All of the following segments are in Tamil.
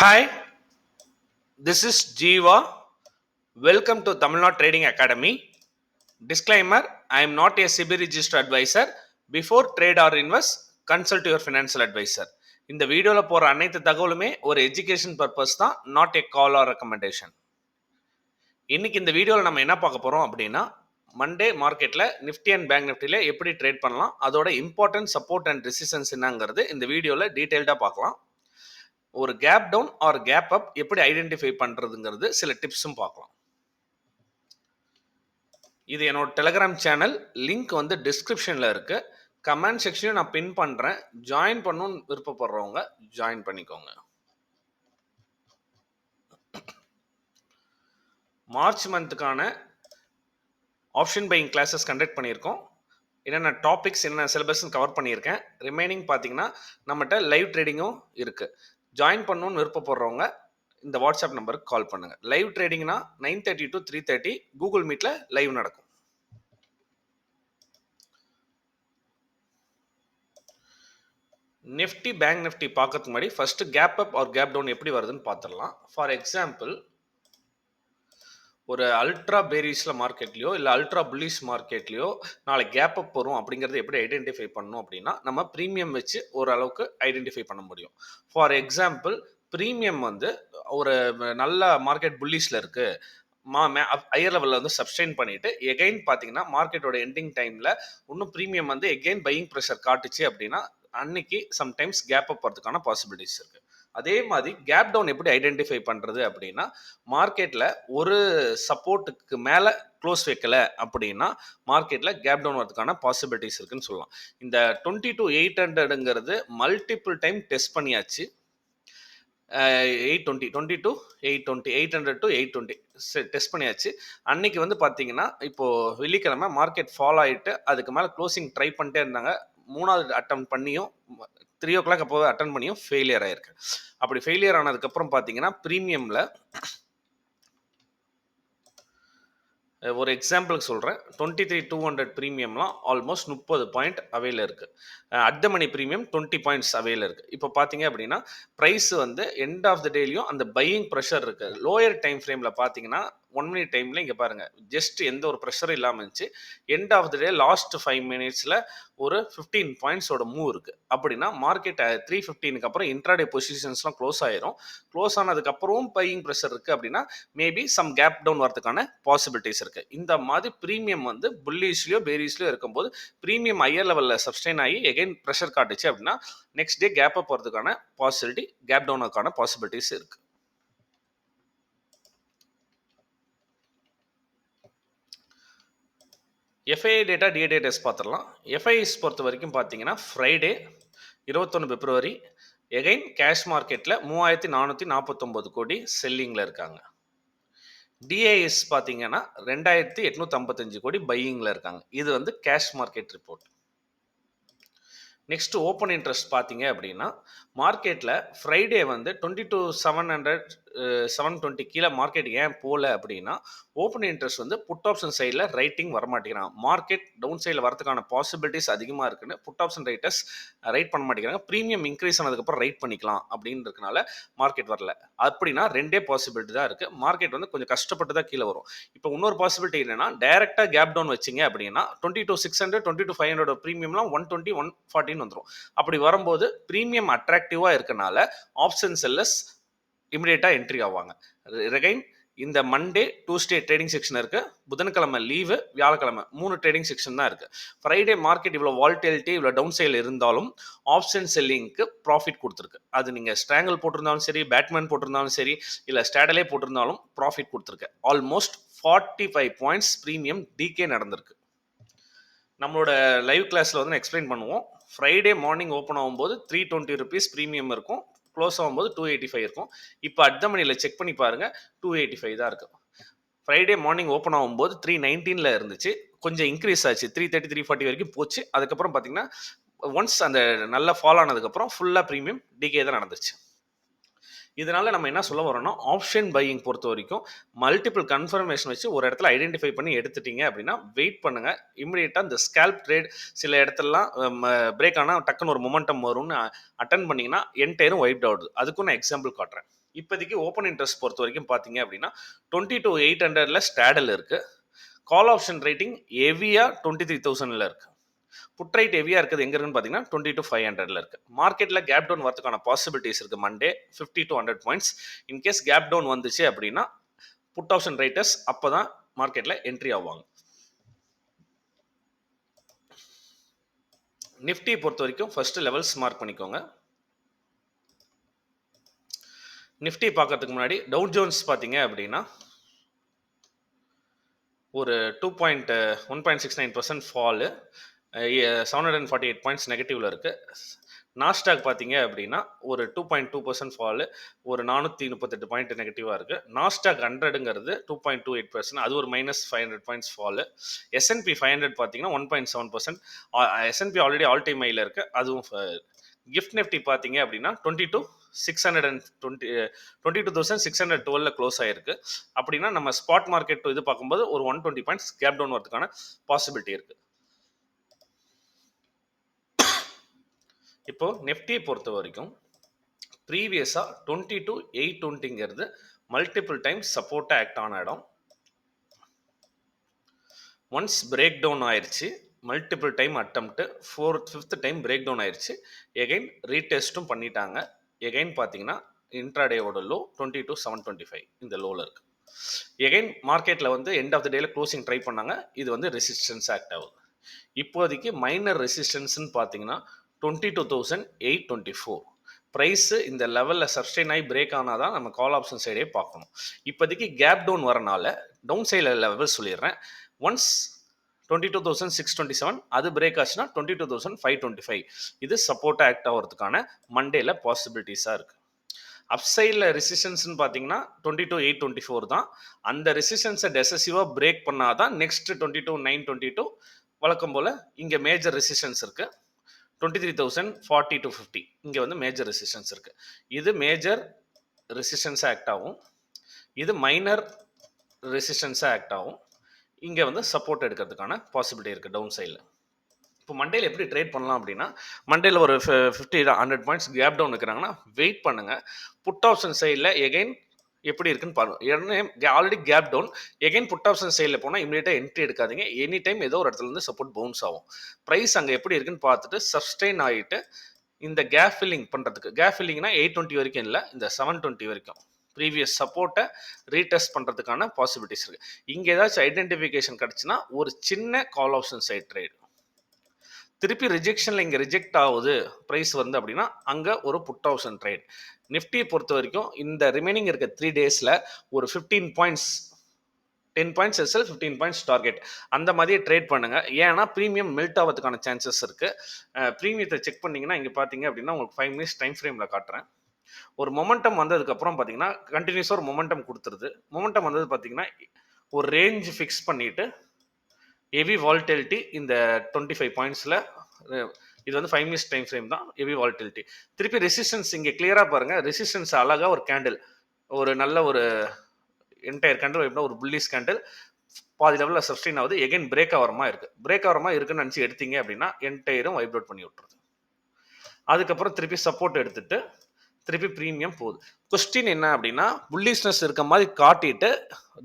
Hi, this is Jeeva. Welcome to Tamil Nadu Trading Academy. Disclaimer: I am not a SEBI registered advisor. Before trade or invest, consult your financial advisor. இந்த வீடியோவில் போகிற அனைத்து தகவலுமே ஒரு எஜுகேஷன் பர்பஸ் தான், not a call or recommendation. இன்னைக்கு இந்த வீடியோவில் நம்ம என்ன பார்க்க போகிறோம் அப்படின்னா, மண்டே மார்க்கெட்டில் நிஃப்டி அண்ட் பேங்க் நிஃப்டியில் எப்படி ட்ரேட் பண்ணலாம், அதோட இம்பார்ட்டன்ட் சப்போர்ட் அண்ட் ரெசிஸ்டன்ஸ் என்னங்கிறது இந்த வீடியோவில் டீட்டெயில்டாக பார்க்கலாம். ஒரு cap down or cap up எப்படி ஐடென்டிஃபை பண்ணுறதுங்கிறது சில டிப்ஸும் பார்க்கலாம். இது என்னோட டெலிகிராம் சேனல் லிங்க் வந்து டிஸ்கிரிப்ஷனில் இருக்குது. கமெண்ட் செக்ஷனையும் நான் பின் பண்ணுறேன். ஜாயின் பண்ணணும்னு விருப்பப்படுறவங்க ஜாயின் பண்ணிக்கோங்க. மார்ச் மந்த்துக்கான ஆப்ஷன் பையிங் கிளாஸஸ் கண்டக்ட் பண்ணியிருக்கோம். என்னென்ன டாபிக்ஸ் என்னென்ன சிலபஸ்ன்னு கவர் பண்ணியிருக்கேன். ரிமைனிங் பார்த்தீங்கன்னா நம்மகிட்ட லைவ் ட்ரேடிங்கும் இருக்குது. ஜாயின் பண்ணணும்னு விருப்பப்படுறவங்க இந்த வாட்ஸ்அப் நம்பருக்கு கால் பண்ணுங்க. லைவ் ட்ரேடிங்னா 9:30 to 3:30 கூகுள் மீட்ல லைவ் நடக்கும். நிஃப்டி பேங்க் நிஃப்டி பார்க்கறதுக்கு முன்னாடி first gap up or gap down எப்படி வருதுன்னு பார்த்துடலாம். ஃபார் எக்ஸாம்பிள், ஒரு அல்ட்ரா பேரிஸ்ல மார்க்கெட்லையோ இல்லை அல்ட்ரா புல்லிஷ் மார்க்கெட்லையோ நாளைக்கு கேப் அப் வரும் அப்படிங்கிறத எப்படி ஐடென்டிஃபை பண்ணணும் அப்படின்னா, நம்ம ப்ரீமியம் வச்சு ஓரளவுக்கு ஐடென்டிஃபை பண்ண முடியும். ஃபார் எக்ஸாம்பிள், ப்ரீமியம் வந்து ஒரு நல்ல மார்க்கெட் புல்லிஷில் இருக்குது, ஹையர் லெவலில் வந்து சப்ஸ்டைன் பண்ணிட்டு எகைன் பார்த்தீங்கன்னா மார்க்கெட்டோட எண்டிங் டைமில் இன்னும் ப்ரீமியம் வந்து எகைன் பையிங் ப்ரெஷர் காட்டுச்சு அப்படின்னா அன்னைக்கு சம்டைம்ஸ் கேப் அப் வரதுக்கான பாசிபிலிட்டிஸ் இருக்குது. அதே மாதிரி கேப் டவுன் எப்படி ஐடென்டிஃபை பண்ணுறது அப்படின்னா, மார்க்கெட்டில் ஒரு சப்போர்ட்டுக்கு மேலே க்ளோஸ் வைக்கல அப்படின்னா மார்க்கெட்டில் கேப் டவுன் வரதுக்கான பாசிபிலிட்டிஸ் இருக்குன்னு சொல்லலாம். இந்த 22,800ங்கிறது மல்டிபிள் டைம் டெஸ்ட் பண்ணியாச்சு. 820 to 820 800 to 820 டெஸ்ட் பண்ணியாச்சு. அன்னைக்கு வந்து பார்த்தீங்கன்னா இப்போது வெள்ளிக்கிழமை மார்க்கெட் ஃபால் ஆகிட்டு அதுக்கு மேலே க்ளோசிங் ட்ரை பண்ணிட்டே இருந்தாங்க. 3வது அட்டம் பண்ணியும் 3 o'clock அப்போவே அட்டன் பண்ணியும் ஃபெயிலியர் ஆயிருக்கு. அப்படி ஃபெயிலியர் ஆனதுக்கப்புறம் பார்த்தீங்கன்னா ப்ரீமியமில் ஒரு எக்ஸாம்பிளுக்கு சொல்கிறேன், 23,200 ப்ரீமியம்லாம் ஆல்மோஸ்ட் 30 பாயிண்ட் அவையில் இருக்குது. At the money premium 20 points அவையில் இருக்குது. இப்போ பார்த்தீங்க அப்படின்னா ப்ரைஸ் வந்து எண்ட் ஆஃப் த டேலையும் அந்த பையிங் ப்ரெஷர் இருக்குது. லோயர் டைம் ஃப்ரேமில் பார்த்தீங்கன்னா 1 minute டைமில் இங்கே பாருங்கள், ஜஸ்ட் எந்த ஒரு ப்ரெஷரும் இல்லாமல் இருந்துச்சு. End of the day last 5 minutesல ஒரு 15 பாயிண்ட்ஸோட மூவ் இருக்குது. அப்படின்னா மார்க்கெட் 3:15க்கு அப்புறம் இன்ட்ராடே பொசிஷன்ஸ்லாம் க்ளோஸ் ஆயிரும். க்ளோஸ் ஆனதுக்கப்புறமும் பையிங் ப்ரெஷர் இருக்குது அப்படின்னா மேபி சம் கேப் டவுன் வரதுக்கான பாசிபிலிட்டிஸ் இருக்குது. இந்த மாதிரி ப்ரீமியம் வந்து புல்லிஷ்லையோ பேரிஸ்லையோ இருக்கும்போது ப்ரீமியம் ஹையர் லெவலில் சப்ஸ்டைன் ஆகி எகைன் ப்ரெஷர் காட்டுச்சு அப்படின்னா நெக்ஸ்ட் டே கேப் அப் வரதுக்கான பாசிபிலிட்டி, கேப் டவுனுக்கான பாசிபிலிட்டிஸ் இருக்குது. எஃப்ஐஐ டேட்டா டிஏ டெஸ்ட் பார்த்துடலாம். எஃப்ஐஐஸ் பொறுத்த வரைக்கும் பார்த்தீங்கன்னா ஃப்ரைடே 21 பிப்ரவரி எகைன் கேஷ் மார்க்கெட்டில் 3,449 கோடி செல்லிங்கில் இருக்காங்க. டிஏஎஸ் பார்த்தீங்கன்னா 2,855 கோடி பையிங்கில் இருக்காங்க. இது வந்து cash market report. Next open interest பார்த்தீங்க அப்படின்னா மார்க்கெட்டில் ஃப்ரைடே வந்து 22,700 720 கீழே மார்க்கெட் ஏன் போகல அப்படின்னா ஓப்பன் இன்ட்ரெஸ்ட் வந்து புட் ஆப்ஷன் சைடில் ரைட்டிங் வரமாட்டேங்கிறாங்க. மார்க்கெட் டவுன் சைடில் வரதுக்கான பாசிபிலிட்டிஸ் அதிகமாக இருக்குன்னு புட் ஆப்ஷன் ரைட்டர்ஸ் ரைட் பண்ண மாட்டேங்கிறாங்க. ப்ரீமியம் இன்க்ரீஸ் ஆனதுக்கப்புறம் ரைட் பண்ணிக்கலாம் அப்படின்றதுனால மார்க்கெட் வரல. அப்படின்னா ரெண்டே பாசிபிலிட்டி தான் இருக்குது. மார்க்கெட் வந்து கொஞ்சம் கஷ்டப்பட்டு தான் கீழே வரும். இப்போ இன்னொரு பாசிபிலிட்டி என்னன்னா, டைரெக்டாக கேப் டவுன் வச்சிங்க அப்படின்னா 22,600 22,500 ப்ரீமியம்லாம் 120 140 வந்துடும். அப்படி வரும்போது ப்ரீமியம் அட்ராக்டிவாக இருக்கனால ஆப்ஷன் செல்லர்ஸ் இமிடியேட்டாக என்ட்ரி ஆவாங்க. ரெகைன் இந்த மண்டே டியூஸ்டே ட்ரேடிங் செக்ஷன் இருக்குது, புதன்கிழமை லீவு, வியாழக்கிழமை 3 ட்ரேடிங் செக்ஷன் தான் இருக்குது. ஃப்ரைடே மார்க்கெட் இவ்வளோ வால்டிலிட்டி இவ்வளோ டவுன் சைடில் இருந்தாலும் ஆப்ஷன் செல்லிங்க்கு ப்ராஃபிட் கொடுத்துருக்கு. அது நீங்கள் ஸ்ட்ராங்கிள் போட்டிருந்தாலும் சரி, பேட்மேன் போட்டிருந்தாலும் சரி, இல்லை ஸ்டாடலே போட்டிருந்தாலும் ப்ராஃபிட் கொடுத்துருக்கு. ஆல்மோஸ்ட் 45 பாயிண்ட்ஸ் ப்ரீமியம் டிகே நடந்திருக்கு. நம்மளோட லைவ் கிளாஸில் வந்து எக்ஸ்பிளைன் பண்ணுவோம். ஃப்ரைடே மார்னிங் ஓப்பன் ஆகும்போது 320 rupees ப்ரீமியம் இருக்கும், க்ளோஸ் ஆகும்போது 285 இருக்கும். இப்போ அட் த மணியில் செக் பண்ணி பாருங்கள், 285 தான் இருக்கும். ஃப்ரைடே மார்னிங் ஓப்பன் ஆகும்போது 319 இருந்துச்சு, கொஞ்சம் இன்க்ரீஸ் ஆச்சு, 330 340 வரைக்கும் போச்சு. அதுக்கப்புறம் பார்த்தீங்கன்னா ஒன்ஸ் அந்த நல்ல ஃபால் ஆனதுக்கப்புறம் ஃபுல்லாக ப்ரீமியம் டிகே தான் நடந்துச்சு. இதனால நம்ம என்ன சொல்ல வரோம்னா, ஆப்ஷன் பையிங் பொறுத்த வரைக்கும் மல்டிபிள் கன்ஃபர்மேஷன் வச்சு ஒரு இடத்துல ஐடென்டிஃபை பண்ணி எடுத்துட்டீங்க அப்படின்னா வெயிட் பண்ணுங்க. இமிடியேட்டாக இந்த ஸ்கேல்ப் ட்ரேட் சில இடத்துலலாம் பிரேக் ஆனால் டக்குன்னு ஒரு மொமெண்டம் வரும்னு அட்டன் பண்ணிங்கன்னா என்டையரும் வைப்ட் ஆகுது. அதுக்கும் நான் எக்ஸாம்பிள் காட்டுறேன். இப்போதைக்கு ஓப்பன் இன்ட்ரெஸ்ட் பொறுத்த வரைக்கும் பார்த்தீங்க அப்படின்னா 22,800 ஸ்டாடல் இருக்குது. கால் ஆப்ஷன் ரேட்டிங் ஹெவியாக 23,000 இருக்குது. புட் ரைட் ஹெவியாக இருக்குது எங்கே இருக்குன்னு பார்த்தீங்கன்னா 22,500 இருக்குது. மார்க்கெட்டில் கேப் டவுன் வரதுக்கான பாசிபிலிட்டிஸ் இருக்குது. Monday 50 to 100 points. In case gap down வந்துச்சு அப்படின்னா புட் ஆப்ஷன் ரைட்டர்ஸ் அப்போ தான் மார்க்கெட்டில் என்ட்ரி ஆவாங்க. நிஃப்டி பொறுத்த வரைக்கும் ஃபர்ஸ்ட் லெவல்ஸ் மார்க் பண்ணிக்கோங்க. நிஃப்டி பார்க்கறதுக்கு முன்னாடி டவு ஜோன்ஸ் பார்த்தீங்க அப்படின்னா ஒரு 1.69% ஃபாலு, 748 பாயிண்ட்ஸ் நெகட்டிவ்ல இருக்கு. நாஸ்டாக் பார்த்தீங்க அப்படின்னா ஒரு 2.2% ஃபாலு, ஒரு 438 பாயிண்ட் நெகட்டிவாக இருக்குது. நாஸ்டாக் 100ங்கிறது 2.28%, அது ஒரு -500 பாயிண்ட்ஸ் ஃபாலு. S&P 500 பார்த்தீங்கன்னா 1.7%. S&P ஆல்ரெடி ஆல் டைம் ஹையில் இருக்குது, அதுவும். கிஃப்ட் நிஃப்டி பார்த்தீங்க அப்படின்னா 22,612 க்ளோஸ் ஆயிருக்கு. அப்படின்னா நம்ம ஸ்பாட் மார்க்கெட் இது பார்க்கும்போது ஒரு 120 பாயிண்ட்ஸ் கேப் டவுன் வரதுக்கான பாசிபிலிட்டி இருக்கு. இப்போ நிஃப்டியை பொறுத்த வரைக்கும் ப்ரீவியஸாக 22,820ங்கிறது மல்டிபிள் டைம் சப்போர்ட்டாக ஆக்ட் ஆன இடம். ஒன்ஸ் பிரேக் டவுன் ஆயிடுச்சு, multiple time attempt, 5th time break down ஆயிடுச்சு. எகைன் ரீடெஸ்ட்டும் பண்ணிட்டாங்க. எகைன் பார்த்தீங்கன்னா இன்ட்ராடேவோட லோ 22,725 இந்த லோவில் இருக்குது. எகைன் மார்க்கெட்டில் வந்து எண்ட் ஆஃப் த டேல க்ளோசிங் ட்ரை பண்ணாங்க. இது வந்து ரெசிஸ்டன்ஸ் ஆக்ட் ஆகுது. இப்போதைக்கு மைனர் ரெசிஸ்டன்ஸ்ன்னு பார்த்தீங்கன்னா 22,824. ப்ரைஸு இந்த லெவலில் சஸ்டெயின் ஆகி பிரேக் ஆனால் தான் நம்ம கால் ஆப்ஷன் சைடே பார்க்கணும். இப்போதைக்கு கேப் டவுன் வரனால டவுன் சைடில் லெவல் சொல்லிடுறேன். ஒன்ஸ் 22,627 அது பிரேக் ஆச்சுன்னா 22,525 இது சப்போர்ட் ஆக்ட் ஆகிறதுக்கான மண்டேல பாசிபிலிட்டிஸாக இருக்குது. அப்சைடில் ரெசிஸ்டன்ஸ்னு பார்த்தீங்கன்னா 22,824 தான். அந்த ரெசிஸ்டன்ஸை டெசசிவாக பிரேக் பண்ணாதான் நெக்ஸ்ட் 22,922 வழக்கம் போல் இங்கே மேஜர் ரெசிஸ்டன்ஸ் இருக்குது. 23,040 to 50 இங்கே வந்து மேஜர் ரெசிஸ்டன்ஸ் இருக்குது. இது மேஜர் ரெசிஸ்டன்ஸாக ஆக்ட் ஆகும், இது மைனர் ரெசிஸ்டன்ஸாக ஆக்ட் ஆகும். இங்கே வந்து சப்போர்ட் எடுக்கிறதுக்கான பாசிபிலிட்டி இருக்குது டவுன் சைடில். இப்போ மண்டேல எப்படி ட்ரேட் பண்ணலாம் அப்படின்னா, மண்டேல ஒரு 50-100 பாயிண்ட்ஸ் கேப் டவுன் இருக்கிறாங்கன்னா வெயிட் பண்ணுங்கள். புட் ஆப்ஷன் சைடில் எகைன் எப்படி இருக்குன்னு பாருங்கள். Already gap down, again put option சைடில் போனால் இமீடியட்டாக என்ட்ரி எடுக்காதீங்க. எனி டைம் ஏதோ ஒரு இடத்துல இருந்து சப்போர்ட் பவுன்ஸ் ஆகும். ப்ரைஸ் அங்கே எப்படி இருக்குன்னு பார்த்துட்டு சஸ்டெயின் ஆகிட்டு இந்த கேப் ஃபில்லிங் பண்ணுறதுக்கு, கேப் ஃபில்லிங்னா 820 வரைக்கும் இல்லை, இந்த 720 வரைக்கும் ப்ரீவியஸ் சப்போர்ட்டை ரீடெஸ்ட் பண்ணுறதுக்கான பாசிபிலிட்டிஸ் இருக்குது. இங்கே ஏதாச்சும் ஐடென்டிஃபிகேஷன் கிடச்சுன்னா ஒரு சின்ன கால் ஆப்ஷன் சைட் ட்ரேட், திருப்பி ரிஜெக்ஷனில் இங்கே ரிஜெக்ட் ஆகுது ப்ரைஸ் வந்து அப்படின்னா அங்கே ஒரு புட் ஆப்ஷன் ட்ரேட். நிஃப்டியை பொறுத்த வரைக்கும் இந்த ரிமைனிங் இருக்க 3 டேஸில் ஒரு 15 points, 10 points SL, 15 points target, அந்த மாதிரியே ட்ரேட் பண்ணுங்கள். ஏன்னா ப்ரீமியம் மெல்ட் ஆகிறதுக்கான சான்சஸ் இருக்குது. ப்ரீமியத்தை செக் பண்ணிங்கன்னா இங்கே பார்த்தீங்க அப்படின்னா உங்களுக்கு 5 மினிட்ஸ் டைம் ஃப்ரேமில் காட்டுறேன். ஒரு மொமெண்டம் வந்ததுக்கப்புறம் பார்த்தீங்கன்னா கண்டினியூஸாக ஒரு மொமெண்டம் கொடுத்துருது. மொமெண்டம் வந்தது பார்த்தீங்கன்னா ஒரு ரேஞ்ச் ஃபிக்ஸ் பண்ணிவிட்டு ஹெவி வால்டிலிட்டி இந்த 25 பாயிண்ட்ஸில், இது வந்து 5 மினிட்ஸ் டைம் ஃப்ரேம் தான், ஹெவி வால்டிலிட்டி. திருப்பி ரெசிஸ்டன்ஸ் இங்கே கிளியராக பாருங்கள். ரெசிஸ்டன்ஸ் அழகாக ஒரு கேண்டில், ஒரு நல்ல ஒரு என்டையர் கேண்டில் எப்படின்னா ஒரு புல்லிஷ் கேண்டில் பாதி லெவலில் சஸ்டெயின் ஆகுது. எகைன் பிரேக் ஆகிறமா இருக்குது. பிரேக் ஆகிறமா இருக்குன்னு நினச்சி எடுத்தீங்க அப்படின்னா என்டையரும் வைப்ரேட் பண்ணி விட்டுருது. அதுக்கப்புறம் திருப்பி சப்போர்ட் எடுத்துட்டு திருப்பி ப்ரீமியம் போகுது. கொஸ்டின் என்ன அப்படின்னா, புல்லிஷ்னஸ் இருக்க மாதிரி காட்டிட்டு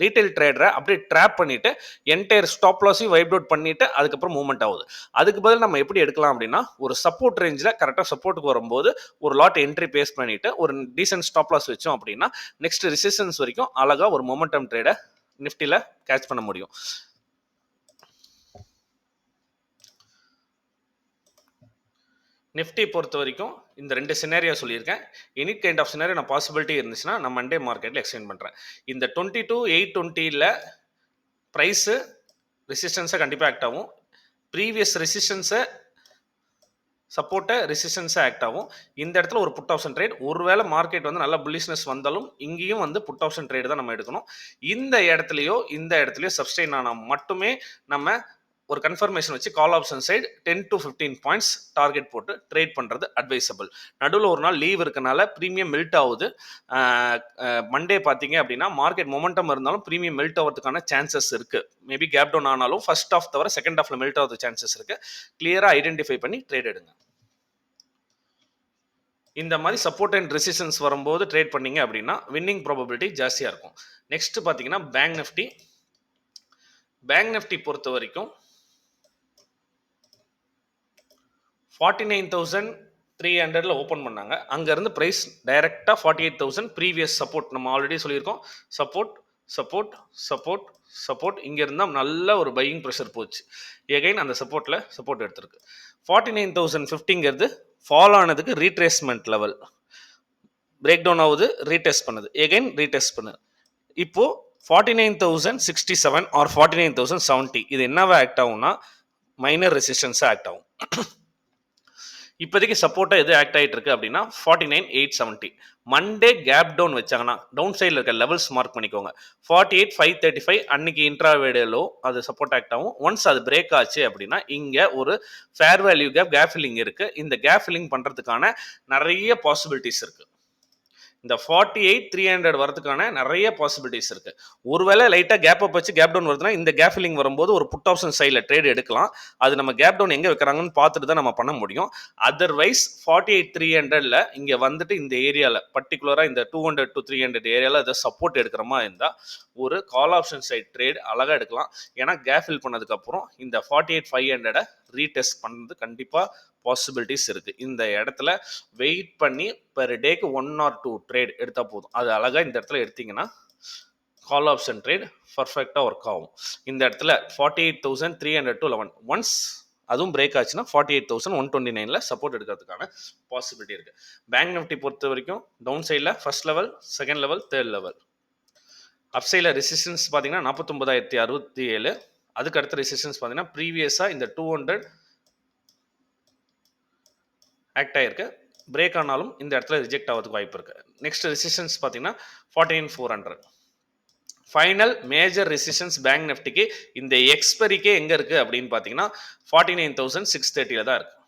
ரீட்டைல் ட்ரேடரை அப்படியே ட்ராப் பண்ணிட்டு என்டையர் ஸ்டாப் லாஸையும் வைப்ரேட் பண்ணிட்டு அதுக்கப்புறம் மூவ்மெண்ட் ஆகுது. அதுக்கு பதில் நம்ம எப்படி எடுக்கலாம் அப்படின்னா, ஒரு சப்போர்ட் ரேஞ்சில் கரெக்டாக சப்போர்ட்டுக்கு வரும்போது ஒரு லாட் என்ட்ரி பேஸ் பண்ணிட்டு ஒரு டீசென்ட் ஸ்டாப் லாஸ் வச்சோம் அப்படின்னா நெக்ஸ்ட் ரெசிஸ்டன்ஸ் வரைக்கும் அழகாக ஒரு மொமெண்டம் ட்ரேடை நிஃப்டியில் கேட்ச் பண்ண முடியும். நிஃப்டி பொறுத்த வரைக்கும் இந்த 2 சினாரியோ சொல்லியிருக்கேன். எனி கைண்ட் ஆஃப் சினாரியோ நான் பாசிபிலிட்டி இருந்துச்சுன்னா நான் மண்டே மார்க்கெட்டில் எக்ஸ்டெண்ட் பண்ணுறேன். இந்த 22,820ல் ப்ரைஸு ரெசிஸ்டன்ஸை கண்டிப்பாக ஆக்ட் ஆகும். ப்ரீவியஸ் ரெசிஸ்டன்ஸை சப்போர்ட்டை ரெசிஸ்டன்ஸை ஆக்ட் ஆகும். இந்த இடத்துல ஒரு புட் ஆப்ஷன் ட்ரேட், ஒருவேளை மார்க்கெட் வந்து நல்ல புல்லிஷ்னஸ் வந்தாலும் இங்கேயும் வந்து புட் ஆப்ஷன் ட்ரேட் தான் நம்ம எடுக்கணும். இந்த இடத்துலையோ சப்ஸ்டெயின் ஆனால் மட்டுமே நம்ம ஒரு கன்ஃபர்மேஷன் வச்சு call option side 10 to 15 points target போட்டு ட்ரேட் பண்ணுறது அட்வைசபிள். நடுவில் ஒரு நாள் லீவ் இருக்கனால ப்ரீமியம் மெல்ட் ஆகுது. மண்டே பார்த்தீங்க அப்படின்னா மார்க்கெட் மொமெண்டம் இருந்தாலும் ப்ரீமியம் மெல்ட் ஆகிறதுக்கான சான்சஸ் இருக்குது. மேபி கேப் டவுன் ஆனாலும் ஃபர்ஸ்ட் ஆஃப் தவிர செகண்ட் ஆஃபில் மெல்ட் ஆகிறது சான்சஸ் இருக்குது. கிளியராக ஐடென்டிஃபை பண்ணி ட்ரேட் எடுங்க. இந்த மாதிரி சப்போர்ட் அண்ட் ரெசிஸ்டன்ஸ் வரும்போது ட்ரேட் பண்ணீங்க அப்படின்னா வின்னிங் ப்ராபபிலிட்டி ஜாஸ்தியாக இருக்கும். நெக்ஸ்ட் பார்த்தீங்கன்னா பேங்க் நிஃப்டி பொறுத்த வரைக்கும் 49,300 ஓப்பன் பண்ணாங்க. அங்கேருந்து ப்ரைஸ் டைரெக்டாக 48,000 ப்ரீவியஸ் சப்போர்ட் நம்ம ஆல்ரெடி சொல்லியிருக்கோம். சப்போர்ட் சப்போர்ட் சப்போர்ட் சப்போர்ட் இங்கே இருந்தால் நல்ல ஒரு பையிங் ப்ரெஷர் போச்சு. எகைன் அந்த சப்போர்ட் எடுத்திருக்கு. 49,050ங்கிறது ஃபாலோ ஆனதுக்கு ரீட்ரேஸ்மெண்ட் லெவல். பிரேக் டவுன் ஆகுது, ரீடெஸ்ட் பண்ணுது, எகைன் ரீடெஸ்ட் பண்ணுது. இப்போ 49,067 ஆர் 49,070 இது என்னவா ஆக்ட் ஆகும்னா மைனர் ரெசிஸ்டன்ஸாக ஆக்ட் ஆகும். இப்போதைக்கு சப்போர்ட்டாக எது ஆக்ட் ஆகிட்டு இருக்கு அப்படின்னா 49,870. மண்டே கேப் டவுன் வச்சாங்கன்னா டவுன் சைடில் இருக்க லெவல்ஸ் மார்க் பண்ணிக்கோங்க. 48,535 அன்னைக்கு இன்ட்ராவேடலோ அது சப்போர்ட் ஆக்ட் ஆகும். ஒன்ஸ் அது பிரேக் ஆச்சு அப்படின்னா இங்கே ஒரு ஃபேர் வேல்யூ கேப் ஃபில்லிங் இருக்கு. இந்த கேப் ஃபில்லிங் பண்ணுறதுக்கான நிறைய பாசிபிலிட்டிஸ் இருக்கு. இந்த 48,300 வரதுக்கான நிறைய பாசிபிலிட்டிஸ் இருக்கு. ஒருவேளை லைட்டாக கேப் அப் வச்சு கேப் டவுன் வருதுன்னா இந்த கேப் ஃபில்லிங் வரும்போது ஒரு புட் ஆப்ஷன் சைடில் ட்ரேட் எடுக்கலாம். அது நம்ம கேப் டவுன் எங்கே வைக்கிறாங்கன்னு பார்த்துட்டு தான் நம்ம பண்ண முடியும். அதர்வைஸ் 48,300ல இங்கே வந்துட்டு இந்த ஏரியாவில் பர்டிகுலராக இந்த 200 to 300 ஏரியாவில் அதை சப்போர்ட் எடுக்கிற மாதிரி இருந்தால் ஒரு கால் ஆப்ஷன் சைட் ட்ரேட் அழகாக எடுக்கலாம். ஏன்னா கேப் ஃபில் பண்ணதுக்கப்புறம் இந்த 48,500 ரீடெஸ்ட் பண்ணுறது கண்டிப்பாக பாசிபிலிட்டிஸ் இருக்குது. இந்த இடத்துல வெயிட் பண்ணி பெர் டேக்கு 1 or 2 ட்ரேட் எடுத்தால் போதும். அது அழகாக இந்த இடத்துல எடுத்தீங்கன்னா கால் ஆப்ஷன் ட்ரேட் பர்ஃபெக்டாக ஒர்க் ஆகும். இந்த இடத்துல 48,300 to 11 ஒன்ஸ் அதுவும் பிரேக் ஆச்சுன்னா 48,129ல சப்போர்ட் எடுக்கிறதுக்கான பாசிபிலிட்டி இருக்குது. பேங்க் நிஃப்டி பொறுத்த வரைக்கும் டவுன் சைடில் first level, second level, third level. Up சைடில் ரெசிஸ்டன்ஸ் பார்த்தீங்கன்னா 49,067. அதுக்கு அடுத்த ரெசிஸ்டன்ஸ் பார்த்தீங்கன்னா ப்ரீவியஸாக இந்த 200 ஆக்ட் ஆகிருக்கு. பிரேக் ஆனாலும் இந்த இடத்துல ரிஜெக்ட் ஆகிறதுக்கு வாய்ப்பு இருக்குது. நெக்ஸ்ட் ரெசிஸ்டன்ஸ் பார்த்தீங்கன்னா 49,400. ஃபைனல் மேஜர் ரெசிஸ்டன்ஸ் பேங்க் நிஃப்டிக்கு இந்த எக்ஸ்பெரிக்கே எங்கே இருக்குது அப்படின்னு பார்த்தீங்கன்னா 49,630 தான் இருக்குது.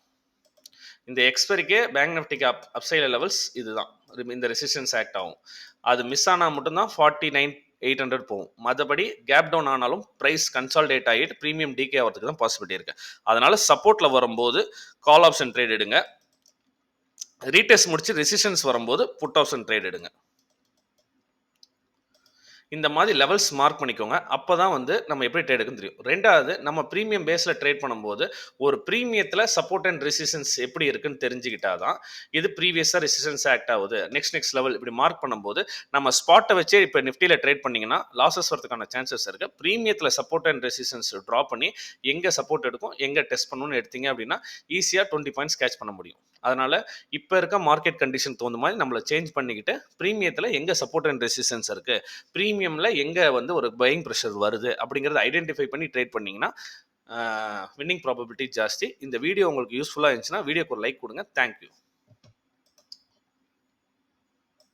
இந்த எக்ஸ்பெரிக்கே பேங்க் நிஃப்டிக்கு அப்சைட் லெவல்ஸ் இதுதான். இந்த ரெசிஸ்டன்ஸ் ஆக்ட் ஆகும். அது மிஸ் ஆனால் மட்டும்தான் 49,800 போகும். மற்றபடி கேப் டவுன் ஆனாலும் ப்ரைஸ் கன்சால்டேட் ஆகிட்டு ப்ரீமியம் டிகே ஆகிறதுக்கு தான் பாசிபிலிட்டி இருக்குது. அதனால சப்போர்ட்டில் வரும்போது கால் ஆப்ஷன் ட்ரேட் எடுங்க. ரீடெஸ்ட் முடிச்சு ரெசிஸ்டன்ஸ் வரும்போது புட் ஆப்ஷன் ட்ரேட் எடுங்க. இந்த மாதிரி லெவல்ஸ் மார்க் பண்ணிக்கோங்க. அப்போ தான் வந்து நம்ம எப்படி ட்ரேட் எடுக்குன்னு தெரியும். ரெண்டாவது, நம்ம ப்ரீமியம் பேஸில் ட்ரேட் பண்ணும்போது ஒரு ப்ரீமியத்தில் சப்போர்ட் அண்ட் ரெசிஸ்டன்ஸ் எப்படி இருக்குன்னு தெரிஞ்சுக்கிட்டா தான் இது ப்ரீவியஸாக ரெசிஸ்டன்ஸ் ஆக்ட் ஆகுது, நெக்ஸ்ட் லெவல் இப்படி மார்க் பண்ணும்போது நம்ம ஸ்பாட்டை வச்சே இப்போ நிஃப்டியில் ட்ரேட் பண்ணிங்கன்னா லாஸஸ் வரதுக்கான சான்சஸ் இருக்குது. ப்ரீமியத்தில் சப்போர்ட் அண்ட் ரெசிஸ்டன்ஸ் ட்ரா பண்ணி எங்கே சப்போர்ட் எடுக்கும் எங்கே டெஸ்ட் பண்ணணும்னு எடுத்தீங்க அப்படின்னா ஈஸியாக 20 பாயிண்ட்ஸ் கேட்ச் பண்ண முடியும். அதனால் இப்போ இருக்க மார்க்கெட் கண்டிஷன் தகுந்த மாதிரி நம்மளை சேஞ்ச் பண்ணிக்கிட்டு ப்ரீமியத்தில் எங்கே சப்போர்ட் அண்ட் ரெசிஸ்டன்ஸ் இருக்குது, ப்ரீமியமில் எங்கே வந்து ஒரு பையிங் ப்ரெஷர் வருது அப்படிங்கிறத ஐடென்டிஃபை பண்ணி ட்ரேட் பண்ணிங்கன்னா வின்னிங் ப்ராபபிலிட்டி ஜாஸ்தி. இந்த வீடியோ உங்களுக்கு யூஸ்ஃபுல்லாக இருந்துச்சுன்னா வீடியோக்கு ஒரு லைக் கொடுங்க. தேங்க்யூ.